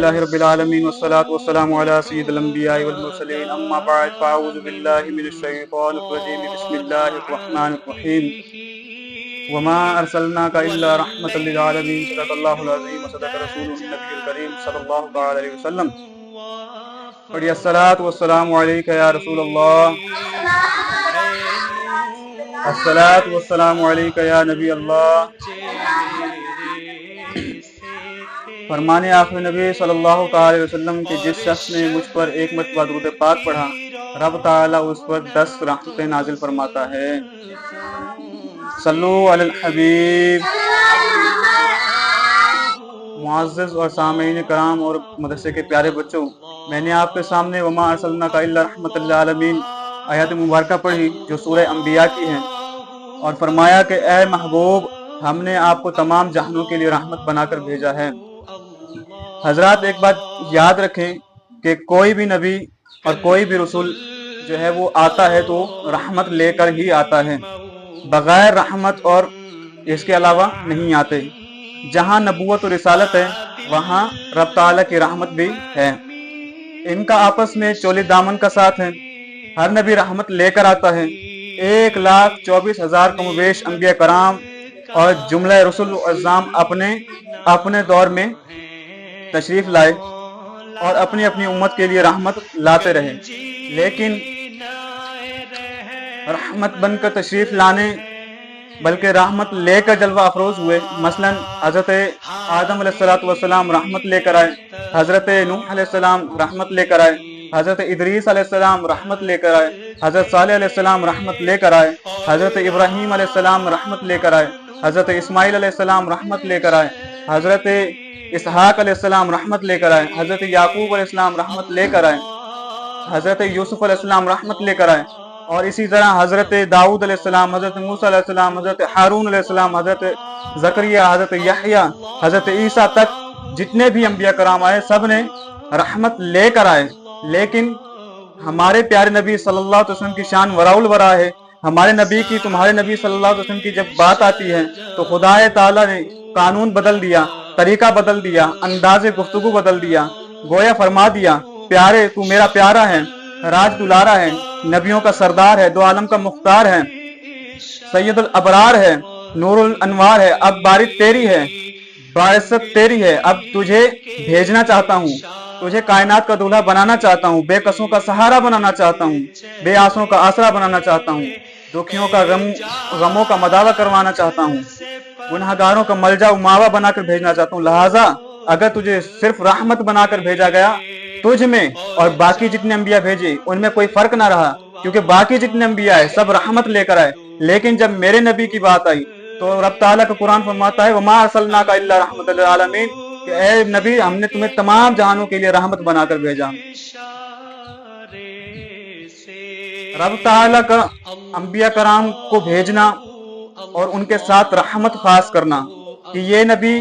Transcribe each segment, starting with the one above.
الحمدللہ رب العالمین والصلاة والسلام علی سید الانبیاء والمرسلین اما بعد فاعوذ باللہ من الشیطان الرجیم بسم اللہ الرحمن الرحیم وما ارسلناک الا رحمۃ للعالمین صدق اللہ العظیم وصدق رسولہ النبی الکریم صلی اللہ تعالی علیہ وسلم۔ پڑھیے الصلاۃ والسلام علیک یا رسول اللہ، الصلاۃ والسلام علیک یا نبی اللہ۔ فرمانے آخر نبی صلی اللہ تعالی وسلم کہ جس شخص نے مجھ پر ایک مرتبہ درود پاک پڑھا، رب تعالیٰ اس پر 10 رحمتیں نازل فرماتا ہے۔ صلو علی الحبیب۔ معزز اور سامعین کرام اور مدرسے کے پیارے بچوں، میں نے آپ کے سامنے وما ارسلناک الا رحمۃ للعالمین آیت مبارکہ پڑھی جو سورہ انبیاء کی ہیں، اور فرمایا کہ اے محبوب، ہم نے آپ کو تمام جہانوں کے لیے رحمت بنا کر بھیجا ہے۔ حضرات ایک بات یاد رکھیں کہ کوئی بھی نبی اور کوئی بھی رسول جو ہے وہ آتا ہے تو رحمت لے کر ہی آتا ہے، بغیر رحمت اور اس کے علاوہ نہیں آتے۔ جہاں نبوت و رسالت ہے وہاں رب تعالیٰ کی رحمت بھی ہے۔ ان کا آپس میں چولی دامن کا ساتھ ہے۔ ہر نبی رحمت لے کر آتا ہے۔ 1,24,000 کم و بیش انبیاء کرام اور جملہ رسول و اعظام اپنے دور میں تشریف لائے اور اپنی اپنی امت کے لیے رحمت لاتے رہے، لیکن رحمت بن کر تشریف لانے بلکہ رحمت لے کر جلوہ افروز ہوئے۔ مثلا حضرت آدم علیہ السلام رحمت لے کر آئے، حضرت نوح علیہ السلام رحمت لے کر آئے، حضرت ادریس علیہ السلام رحمت لے کر آئے، حضرت صالح علیہ السلام رحمت لے کر آئے، حضرت ابراہیم علیہ السلام رحمت لے کر آئے، حضرت اسماعیل علیہ السلام رحمت لے کر آئے، حضرت اسحاق علیہ السلام رحمت لے کر آئے، حضرت یعقوب علیہ السلام رحمت لے کر آئے، حضرت یوسف علیہ السلام رحمت لے کر آئے، اور اسی طرح حضرت داؤد علیہ السلام، حضرت موسیٰ علیہ السلام، حضرت ہارون علیہ السلام، حضرت زکریا، حضرت یحییٰ، حضرت عیسیٰ تک جتنے بھی انبیاء کرام آئے سب نے رحمت لے کر آئے۔ لیکن ہمارے پیارے نبی صلی اللہ علیہ وسلم کی شان وراء الورا ہے۔ ہمارے نبی کی، تمہارے نبی صلی اللہ علیہ وسلم کی جب بات آتی ہے تو خدا تعالیٰ نے قانون بدل دیا، طریقہ بدل دیا، انداز گفتگو بدل دیا، گویا فرما دیا پیارے تو میرا پیارا ہے، راج دلارا ہے، نبیوں کا سردار ہے، دو عالم کا مختار ہے، سید الابرار ہے، نور الانوار ہے، اب بارش تیری ہے، باعثت تیری ہے، اب تجھے بھیجنا چاہتا ہوں، تجھے کائنات کا دولہا بنانا چاہتا ہوں، بے قصوں کا سہارا بنانا چاہتا ہوں، بے آسوں کا آسرا بنانا چاہتا ہوں، دکھیوں کا غموں کا مداوع کروانا چاہتا ہوں، گناہگاروں کا ملجا و ماوا بنا کر بھیجنا چاہتا ہوں۔ لہٰذا اگر تجھے صرف رحمت بنا کر بھیجا گیا تجھ میں اور باقی جتنے انبیاء بھیجے ان میں کوئی فرق نہ رہا، کیونکہ باقی جتنے انبیاء آئے سب رحمت لے کر آئے، لیکن جب میرے نبی کی بات آئی تو رب تعالیٰ کا قرآن فرماتا ہے وما ارسلناک الا رحمۃ للعالمین کہ اے نبی ہم نے تمہیں تمام جہانوں کے لیے رحمت بنا کر بھیجا۔ رب تعالیٰ کا انبیاء کرام کو بھیجنا اور ان کے ساتھ رحمت خاص کرنا کہ یہ نبی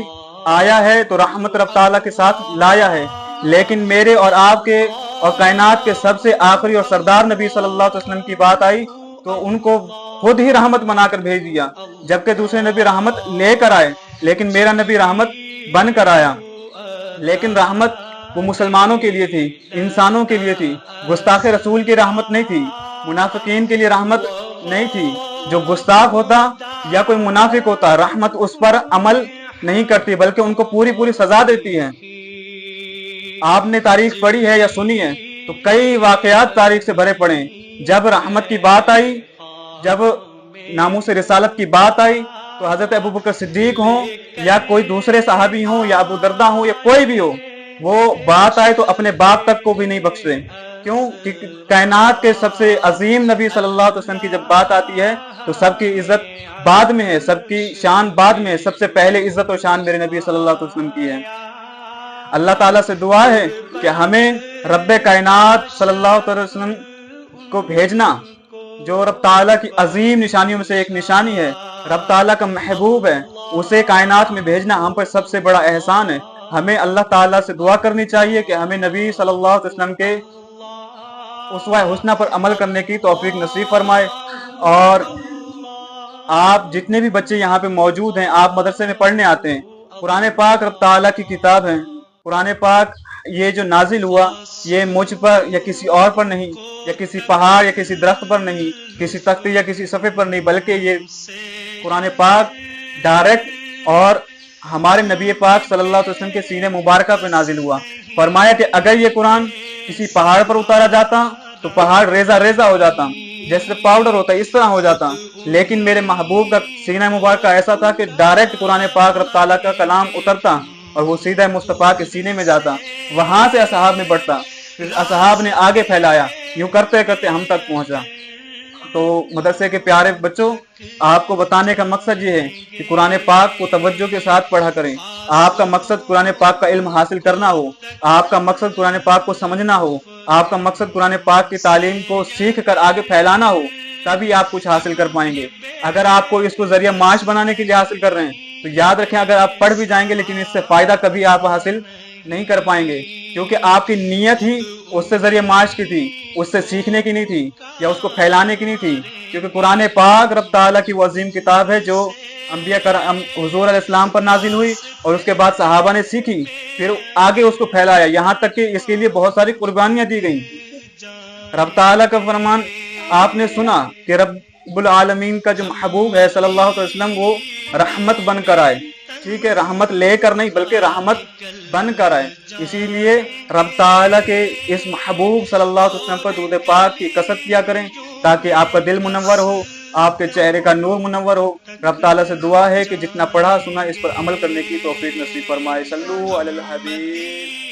آیا ہے تو رحمت رب تعالیٰ کے ساتھ لایا ہے، لیکن میرے اور آپ کے اور کائنات کے سب سے آخری اور سردار نبی صلی اللہ علیہ وسلم کی بات آئی تو ان کو خود ہی رحمت بنا کر بھیج دیا، جبکہ دوسرے نبی رحمت لے کر آئے، لیکن میرا نبی رحمت بن کر آیا۔ لیکن رحمت وہ مسلمانوں کے لیے تھی، انسانوں کے لیے تھی، گستاخ رسول کی رحمت نہیں تھی، منافقین کے لیے رحمت نہیں تھی۔ جو گستاخ ہوتا یا کوئی منافق ہوتا رحمت اس پر عمل نہیں کرتی بلکہ ان کو پوری پوری سزا دیتی ہے۔ آپ نے تاریخ پڑھی ہے یا سنی ہے تو کئی واقعات تاریخ سے بھرے پڑے ہیں۔ جب رحمت کی بات آئی، جب ناموس رسالت کی بات آئی تو حضرت ابوبکر صدیق ہوں یا کوئی دوسرے صحابی ہوں یا ابو دردہ ہوں یا کوئی بھی ہو، وہ بات آئے تو اپنے باپ تک کو بھی نہیں بخشتے۔ کیوں کہ کائنات کے سب سے عظیم نبی صلی اللہ علیہ وسلم کی جب بات آتی ہے تو سب کی عزت بعد میں ہے، سب کی شان بعد میں ہے، سب سے پہلے عزت و شان میرے نبی صلی اللہ علیہ وسلم کی ہے۔ اللہ تعالیٰ سے دعا ہے کہ ہمیں رب کائنات صلی اللہ علیہ وسلم کو بھیجنا جو رب تعالیٰ کی عظیم نشانیوں میں سے ایک نشانی ہے، رب تعالیٰ کا محبوب ہے، اسے کائنات میں بھیجنا ہم پر سب سے بڑا احسان ہے۔ ہمیں اللہ تعالیٰ سے دعا کرنی چاہیے کہ ہمیں نبی صلی اللہ علیہ وسلم کے اسوہ حسنہ پر عمل کرنے کی توفیق نصیب فرمائے۔ اور آپ جتنے بھی بچے یہاں پہ موجود ہیں، آپ مدرسے میں پڑھنے آتے ہیں، قرآن پاک رب تعالیٰ کی کتاب ہے، قرآن پاک یہ جو نازل ہوا یہ مجھ پر یا کسی اور پر نہیں، یا کسی پہاڑ یا کسی درخت پر نہیں، کسی تختے یا کسی صفحے پر نہیں، بلکہ یہ قرآن پاک ڈائریکٹ اور ہمارے نبی پاک صلی اللہ علیہ وسلم کے سینے مبارکہ پہ نازل ہوا۔ فرمایا کہ اگر یہ قرآن کسی پہاڑ پر اتارا جاتا تو پہاڑ ریزہ ریزہ ہو جاتا، جیسے پاؤڈر ہوتا ہے اس طرح ہو جاتا، لیکن میرے محبوب کا سینہ مبارکہ ایسا تھا کہ ڈائریکٹ قرآن پاک رب تعالیٰ کا کلام اترتا اور وہ سیدھا مصطفیٰ کے سینے میں جاتا، وہاں سے اصحاب میں بڑھتا، پھر اصحاب نے آگے پھیلایا، یوں کرتے کرتے ہم تک پہنچا۔ تو مدرسے کے پیارے بچوں، آپ کو بتانے کا مقصد یہ ہے کہ قرآن پاک کو توجہ کے ساتھ پڑھا کریں۔ آپ کا مقصد قرآن پاک کا علم حاصل کرنا ہو، آپ کا مقصد قرآن پاک کو سمجھنا ہو، آپ کا مقصد قرآن پاک کی تعلیم کو سیکھ کر آگے پھیلانا ہو، تبھی آپ کچھ حاصل کر پائیں گے۔ اگر آپ کو اس کو ذریعہ معاش بنانے کے لیے حاصل کر رہے ہیں تو یاد رکھیں، اگر آپ پڑھ بھی جائیں گے لیکن اس سے فائدہ کبھی آپ حاصل نہیں کر پائیں گے، کیونکہ آپ کی نیت ہی اس سے ذریعہ معاش کی تھی، اس سے سیکھنے کی نہیں تھی یا اس کو پھیلانے کی نہیں تھی۔ کیونکہ قرآن پاک رب تعالیٰ کی وہ عظیم کتاب ہے جو انبیاء کرام حضور علیہ السلام پر نازل ہوئی اور اس کے بعد صحابہ نے سیکھی، پھر آگے اس کو پھیلایا، یہاں تک کہ اس کے لیے بہت ساری قربانیاں دی گئیں۔ رب تعالیٰ کا فرمان آپ نے سنا کہ رب العالمین کا جو محبوب ہے صلی اللہ علیہ وسلم وہ رحمت بن کر آئے، ٹھیک ہے، رحمت لے کر نہیں بلکہ رحمت بن کر آئے۔ اسی لیے رب تعالیٰ کے اس محبوب صلی اللہ علیہ وسلم پر درود پاک کی کثرت کیا کریں تاکہ آپ کا دل منور ہو، آپ کے چہرے کا نور منور ہو۔ رب تعالیٰ سے دعا ہے کہ جتنا پڑھا سنا اس پر عمل کرنے کی توفیق نصیب فرمائے۔ صلو علی الحبیب۔